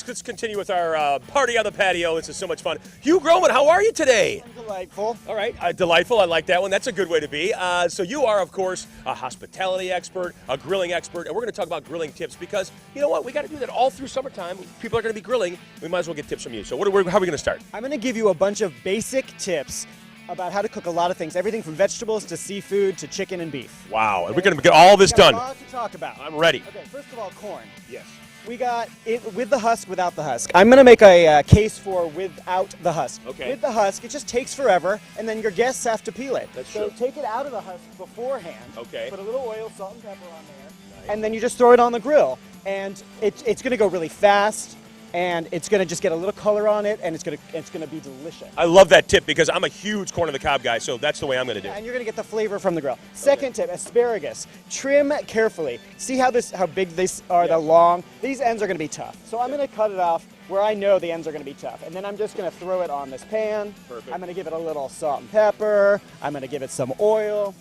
Let's continue with our party on the patio. This is so much fun. Hugh Groman, how are you today? I'm delightful. All right, delightful. I like that one. That's a good way to be. So you are, of course, a hospitality expert, a grilling expert, and we're going to talk about grilling tips because, you know what, we got to do that all through summertime. People are going to be grilling. We might as well get tips from you. So how are we going to start? I'm going to give you a bunch of basic tips about how to cook a lot of things, everything from vegetables to seafood to chicken and beef. Wow, and we're going to get all this done. A lot to talk about. I'm ready. Okay, first of all, corn. Yes. We got it with the husk, without the husk. I'm going to make a case for without the husk. Okay. With the husk, it just takes forever, and then your guests have to peel it. That's so true. take it out of the husk beforehand. Okay. Put a little oil, salt, and pepper on there. And then you just throw it on the grill. And it's going to go really fast, and it's going to just get a little color on it, and it's going to be delicious. I love that tip because I'm a huge corn on the cob guy, so that's the way I'm going to do it. And you're going to get the flavor from the grill. Second tip, asparagus. Trim carefully. See how big these are, the long? These ends are going to be tough. So I'm going to cut it off where I know the ends are going to be tough. And then I'm just going to throw it on this pan. Perfect. I'm going to give it a little salt and pepper. I'm going to give it some oil.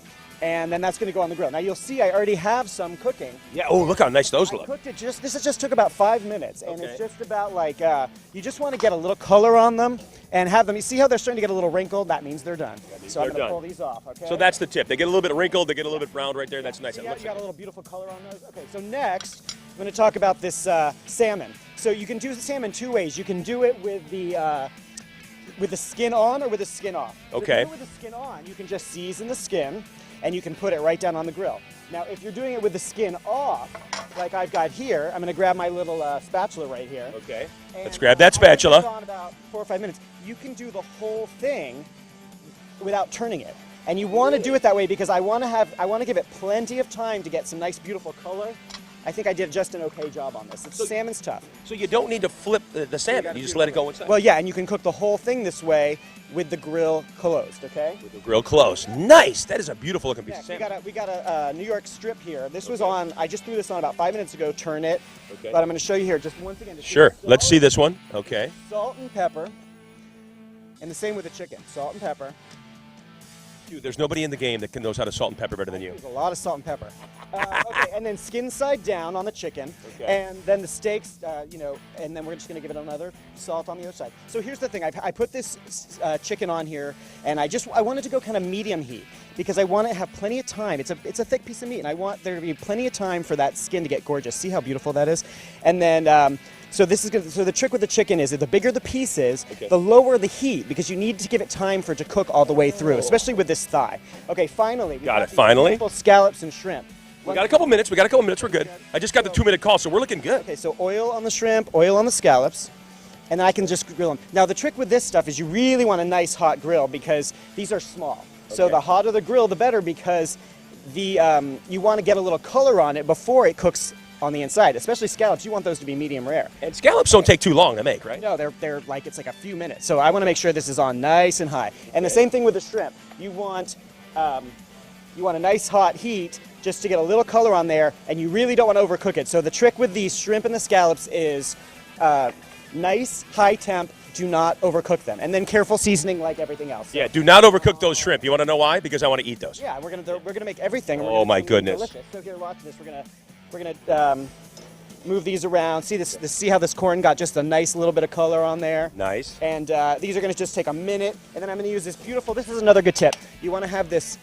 And then that's going to go on the grill. Now you'll see I already have some cooking. Yeah, oh, look how nice those I look. cooked it this just took about 5 minutes. And Okay. it's just about like, you just want to get a little color on them and have them, you see how they're starting to get a little wrinkled? That means they're done. So I'm they're going to done. pull these off, okay? So that's the tip. They get a little bit wrinkled, they get a little bit browned right there. That's nice. So It you looks got a like little beautiful color on those. Okay, so next, I'm going to talk about this salmon. So you can do the salmon two ways. You can do it with the skin on or with the skin off. Okay. If you do it with the skin on, you can just season the skin and you can put it right down on the grill. Now, if you're doing it with the skin off, like I've got here, I'm going to grab my little spatula right here. Okay. And, Let's grab that I put spatula. it on about 4 or 5 minutes. You can do the whole thing without turning it. And you want to do it that way because I want to give it plenty of time to get some nice, beautiful color. I think I did just an okay job on this. Salmon's tough. So you don't need to flip the salmon. You just let it go inside. Well, yeah, and you can cook the whole thing this way with the grill closed, okay? With the grill closed. Nice. That is a beautiful looking piece Yeah, of salmon. we got a New York strip here. This was on, I just threw this on about 5 minutes ago, turn it. Okay. But I'm going to show you here just once again. Sure. Let's see this one. Okay. Salt and pepper. And the same with the chicken, salt and pepper. Dude, there's nobody in the game that knows how to salt and pepper better than you. There's a lot of salt and pepper. Okay, and then skin side down on the chicken, Okay. and then the steaks, and then we're just going to give it another salt on the other side. So here's the thing: I put this chicken on here, and I wanted to go kind of medium heat because I want to have plenty of time. It's a thick piece of meat, and I want there to be plenty of time for that skin to get gorgeous. See how beautiful that is, and then. So this is good. So the trick with the chicken is that the bigger the piece is, the lower the heat because you need to give it time for it to cook all the way through, especially with this thigh. Okay, finally. Got it, finally. Beautiful scallops and shrimp. We got a couple minutes. We're good. I just got the 2-minute call, so we're looking good. Okay, so oil on the shrimp, oil on the scallops, and then I can just grill them. Now the trick with this stuff is you really want a nice hot grill because these are small. So Okay. the hotter the grill, the better because you want to get a little color on it before it cooks on the inside, especially scallops. You want those to be medium rare. And scallops don't take too long to make, right? No, they're like it's like a few minutes. So I want to make sure this is on nice and high. And the same thing with the shrimp. You want a nice hot heat just to get a little color on there, and you really don't want to overcook it. So the trick with these shrimp and the scallops is nice high temp. Do not overcook them, and then careful seasoning like everything else. Yeah, do not overcook those shrimp. You want to know why? Because I want to eat those. Yeah, we're gonna make everything. Oh, my goodness. Delicious. So here, watch this. We're gonna move these around. See this? See how this corn got just a nice little bit of color on there. Nice. And these are gonna just take a minute, and then I'm gonna use this beautiful. This is another good tip. You want to have this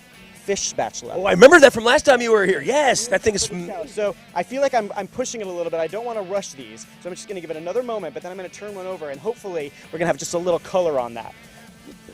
fish spatula. Oh, I remember that from last time you were here. Yes, that thing is. So I feel like I'm pushing it a little bit. I don't want to rush these, so I'm just gonna give it another moment. But then I'm gonna turn one over, and hopefully we're gonna have just a little color on that.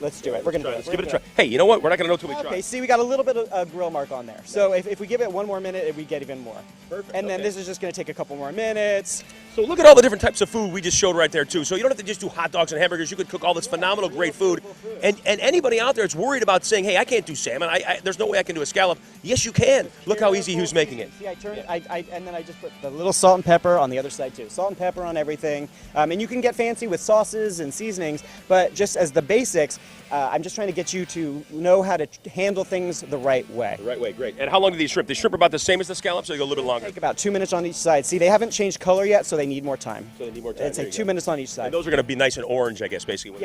Let's do it. We're gonna do it. Let's give it a try. Hey, you know what? We're not going to know till we try. Okay, see, we got a little bit of a grill mark on there. So if we give it one more minute, we get even more. Perfect. And then Okay. this is just going to take a couple more minutes. So look at all the different types of food we just showed right there, too. So you don't have to just do hot dogs and hamburgers. You could cook all this phenomenal, great food. And anybody out there that's worried about saying, hey, I can't do salmon. There's no way I can do a scallop. Yes, you can. Look how easy Hugh's making it. See, I turn it, and then I just put the little salt and pepper on the other side, too. Salt and pepper on everything. And you can get fancy with sauces and seasonings, but just as the basics, I'm just trying to get you to know how to handle things the right way. The right way, great. And how long do these shrimp? The shrimp are about the same as the scallops, or they go a little bit longer? Take about 2 minutes on each side. See, they haven't changed color yet, so they need more time. So they need more time. It's like 2 minutes on each side. And those are going to be nice and orange, I guess, basically.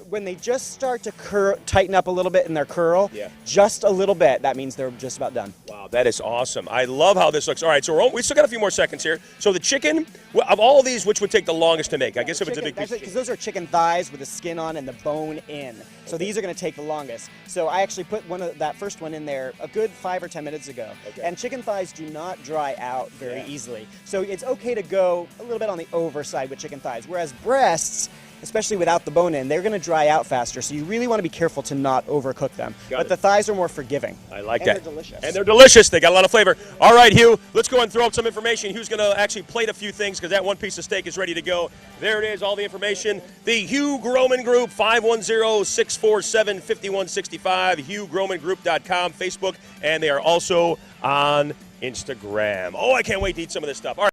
When they just start to tighten up a little bit in their curl, just a little bit, that means they're just about done. Wow, that is awesome. I love how this looks. All right, so we still got a few more seconds here. So the chicken, of all of these, which would take the longest to make? I guess if it's a big piece. Because those are chicken thighs with the skin on and the bone in. So these are going to take the longest. So I actually put that first one in there a good 5 or 10 minutes ago. Okay. And chicken thighs do not dry out very easily. So it's okay to go a little bit on the over side with chicken thighs. Whereas breasts, especially without the bone in, they're going to dry out faster. So you really want to be careful to not overcook them. But the thighs are more forgiving. I like that. And they're delicious. And they're delicious. They got a lot of flavor. All right, Hugh, let's go and throw up some information. Hugh's going to actually plate a few things because that one piece of steak is ready to go. There it is, all the information. The Hugh Groman Group, 510-647-5165, HughGromanGroup.com, Facebook, and they are also on Instagram. Oh, I can't wait to eat some of this stuff. All right.